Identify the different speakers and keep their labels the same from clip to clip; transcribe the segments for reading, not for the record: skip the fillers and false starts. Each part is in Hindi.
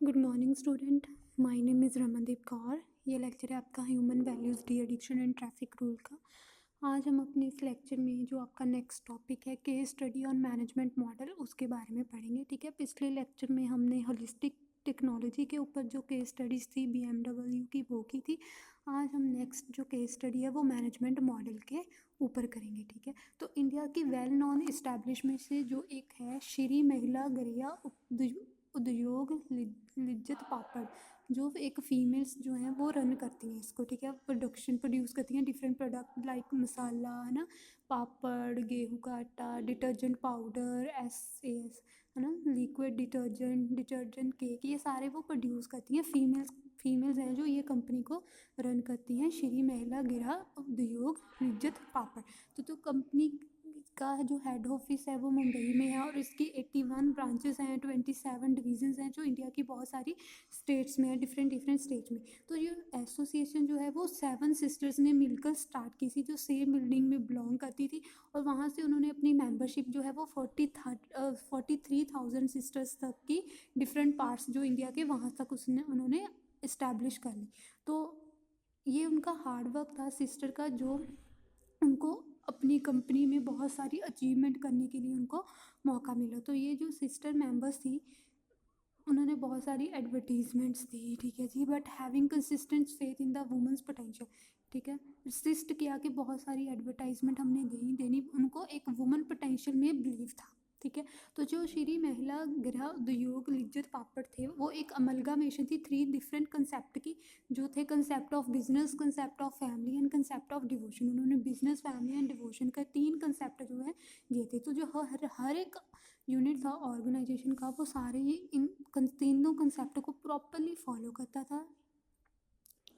Speaker 1: Good morning student. My name is Ramandeep Kaur. ये लेक्चर है आपका human values de addiction and traffic rule का। आज हम अपने इस लेक्चर में जो आपका नेक्स्ट टॉपिक है case study on management model उसके बारे में पढ़ेंगे। ठीक है, पिछले लेक्चर में हमने होलिस्टिक टेक्नोलॉजी के ऊपर जो केस स्टडीज़ थी BMW की वो की थी। आज हम नेक्स्ट जो केस स्टडी है वो मैनेजमेंट मॉडल के ऊपर करेंगे। ठीक है, तो इंडिया की वेल नॉन इस्टेब्लिशमेंट से जो एक है श्री महिला गरिया उद्योग लिज्जत पापड़, जो एक फीमेल्स जो हैं वो रन करती हैं इसको। ठीक है, प्रोड्यूस करती हैं डिफरेंट प्रोडक्ट लाइक मसाला है ना, पापड़, गेहूं का आटा, डिटर्जेंट पाउडर, SAS है ना, लिक्विड डिटर्जेंट केक, ये सारे वो प्रोड्यूस करती हैं। फीमेल्स हैं जो ये कंपनी को रन करती हैं, श्री महिला गिरा उद्योग लिज्जत पापड़। तो कंपनी का जो हेड ऑफिस है वो मुंबई में है और इसकी 81 ब्रांचेस हैं, 27 डिवीजन्स हैं जो इंडिया की बहुत सारी स्टेट्स में है, डिफरेंट स्टेट्स में। तो ये एसोसिएशन जो है वो 7 सिस्टर्स ने मिलकर स्टार्ट की थी जो सेम बिल्डिंग में बिलोंग करती थी, और वहाँ से उन्होंने अपनी मेंबरशिप जो है वो 43,000 सिस्टर्स तक की डिफरेंट पार्ट्स जो इंडिया के वहाँ तक उन्होंने इस्टेब्लिश कर ली। तो ये उनका हार्ड वर्क था सिस्टर का, जो उनको अपनी कंपनी में बहुत सारी अचीवमेंट करने के लिए उनको मौका मिला। तो ये जो सिस्टर मेंबर्स थी उन्होंने बहुत सारी एडवर्टीजमेंट्स दी। ठीक है जी, but having consistent faith in the women's potential. ठीक है, इंसिस्ट किया कि बहुत सारी एडवर्टाइजमेंट हमने देनी, उनको एक वुमेन पोटेंशियल में बिलीव था। ठीक है, तो जो श्री महिला गृह उद्योग लिज्जत पापड़ थे वो एक अमलगामेशन थी 3 डिफरेंट कंसेप्ट की, जो थे concept of business, concept of family and concept of devotion. उन्होंने बिजनेस, फैमिली एंड डिवोशन का 3 कंसेप्ट जो है दिए थे। तो जो हर एक यूनिट था ऑर्गेनाइजेशन का वो सारे ही इन तीनों कंसेप्ट को प्रॉपरली फॉलो करता था।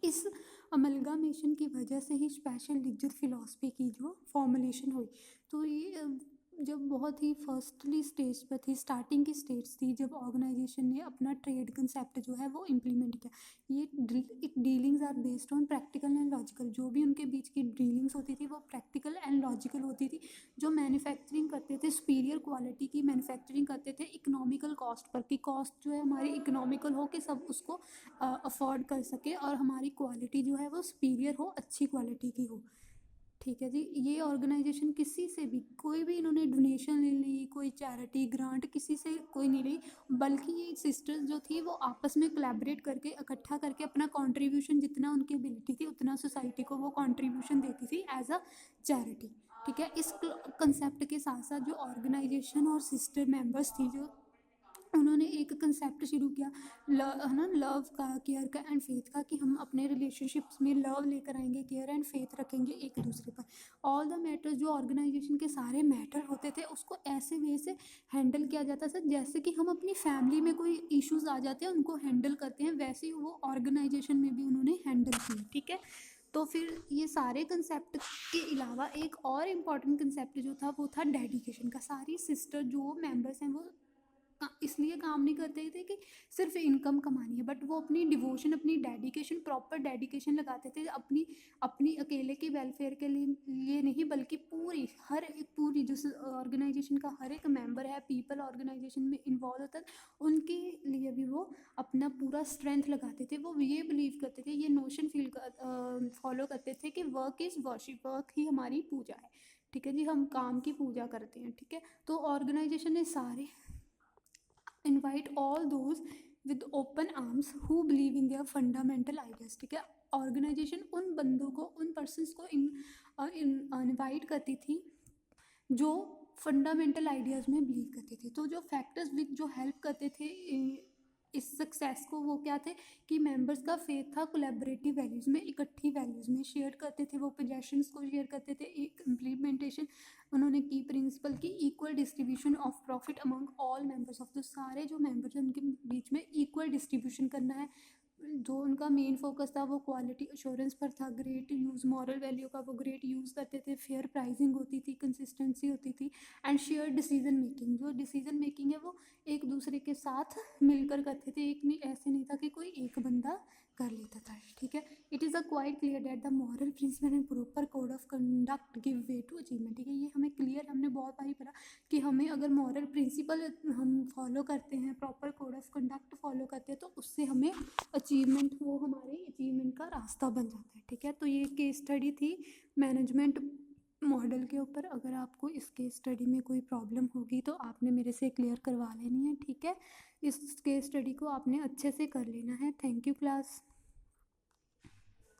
Speaker 1: इस अमलगामेशन की वजह से ही स्पेशल लिज्जत फिलॉसफी की जो फॉर्मुलेशन हुई। तो ये जब बहुत ही फर्स्टली स्टेज पर थी, स्टार्टिंग की स्टेज थी, जब ऑर्गेनाइजेशन ने अपना ट्रेड कंसेप्ट जो है वो इम्प्लीमेंट किया। ये dealings are based on practical and logical. जो भी उनके बीच की डीलिंग्स होती थी वो प्रैक्टिकल एंड लॉजिकल होती थी। जो मैन्युफैक्चरिंग करते थे सुपीरियर क्वालिटी की मैन्युफैक्चरिंग करते थे इकोनॉमिकल कॉस्ट पर, कि कॉस्ट जो है हमारी इकोनॉमिकल हो कि सब उसको अफोर्ड कर सके और हमारी क्वालिटी जो है वो सुपीरियर हो, अच्छी क्वालिटी की हो। ठीक है जी, ये ऑर्गेनाइजेशन किसी से भी कोई भी इन्होंने डोनेशन नहीं ली, कोई चैरिटी ग्रांट किसी से कोई नहीं ली, बल्कि ये सिस्टर्स जो थी वो आपस में कोलैबोरेट करके इकट्ठा करके अपना कंट्रीब्यूशन जितना उनकी एबिलिटी थी उतना सोसाइटी को वो कंट्रीब्यूशन देती थी एज अ चैरिटी। ठीक है, इस कंसेप्ट के साथ साथ जो ऑर्गेनाइजेशन और सिस्टर मेंबर्स थी जो उन्होंने एक कंसेप्ट शुरू किया है ना, लव का, केयर का एंड फेथ का, कि हम अपने रिलेशनशिप्स में लव लेकर आएंगे, केयर एंड फेथ रखेंगे एक दूसरे पर। ऑल द मैटर्स जो ऑर्गेनाइजेशन के सारे मैटर होते थे उसको ऐसे वे से हैंडल किया जाता था जैसे कि हम अपनी फैमिली में कोई इश्यूज आ जाते हैं उनको हैंडल करते हैं, वैसे ही वो ऑर्गेनाइजेशन में भी उन्होंने हैंडल किया। ठीक है, तो फिर ये सारे कंसेप्ट के अलावा एक और इम्पॉर्टेंट कंसेप्ट जो था वो था डेडिकेशन का। सारी सिस्टर जो मेंबर्स हैं वो इसलिए काम नहीं करते थे कि सिर्फ इनकम कमानी है, बट वो अपनी डिवोशन, अपनी डेडिकेशन, प्रॉपर डेडिकेशन लगाते थे अपनी अपनी अकेले के वेलफेयर के लिए नहीं, बल्कि पूरी जो ऑर्गेनाइजेशन का हर एक मेंबर है, पीपल ऑर्गेनाइजेशन में इन्वॉल्व होता है, उनके लिए भी वो अपना पूरा स्ट्रेंथ लगाते थे। वो ये बिलीव करते थे, ये नोशन फॉलो करते थे कि वर्क इज़ वर्शिप, वर्क ही हमारी पूजा है। ठीक है जी, हम काम की पूजा करते हैं। ठीक है, तो ऑर्गेनाइजेशन ने सारे invite all those with open arms who believe in their fundamental ideas। ठीक है, ऑर्गेनाइजेशन उन बंदों को, उन पर्सन्स को इनवाइट करती थी जो फंडामेंटल आइडियाज़ में बिलीव करते थे। तो जो फैक्टर्स विद जो हेल्प करते थे इस सक्सेस को वो क्या थे कि मेंबर्स का फेथ था कोलैबोरेटिव वैल्यूज़ में, इकट्ठी वैल्यूज़ में शेयर करते थे, वो पोजेशंस को शेयर करते थे। एक इम्प्लीमेंटेशन उन्होंने की प्रिंसिपल की equal distribution of profit among all members of, तो सारे जो मेंबर्स हैं उनके बीच में इक्वल डिस्ट्रीब्यूशन करना है, जो उनका मेन फोकस था वो क्वालिटी अश्योरेंस पर था, ग्रेट यूज़, मॉरल वैल्यू का वो ग्रेट यूज़ करते थे, फेयर प्राइसिंग होती थी, कंसिस्टेंसी होती थी एंड शेयर डिसीजन मेकिंग। जो डिसीजन मेकिंग है वो एक दूसरे के साथ मिलकर करते थे, एक नहीं, ऐसे नहीं था कि कोई एक बंदा कर लेता था, ठीक है। It is a quite clear that the moral principle and proper code of conduct give way to achievement, ठीक है। ये हमें क्लियर, हमने बहुत बारी पढ़ा कि हमें अगर मॉरल प्रिंसिपल हम फॉलो करते हैं, proper code of conduct follow करते हैं, तो उससे हमें अचीवमेंट, वो हमारे अचीवमेंट का रास्ता बन जाता है, ठीक है। तो ये केस स्टडी थी मैनेजमेंट मॉडल के ऊपर। अगर आपको इस केस स्टडी में कोई प्रॉब्लम होगी तो आपने मेरे से क्लियर करवा लेनी है, ठीक है। इस केस स्टडी को आपने अच्छे से कर लेना है। Thank you class.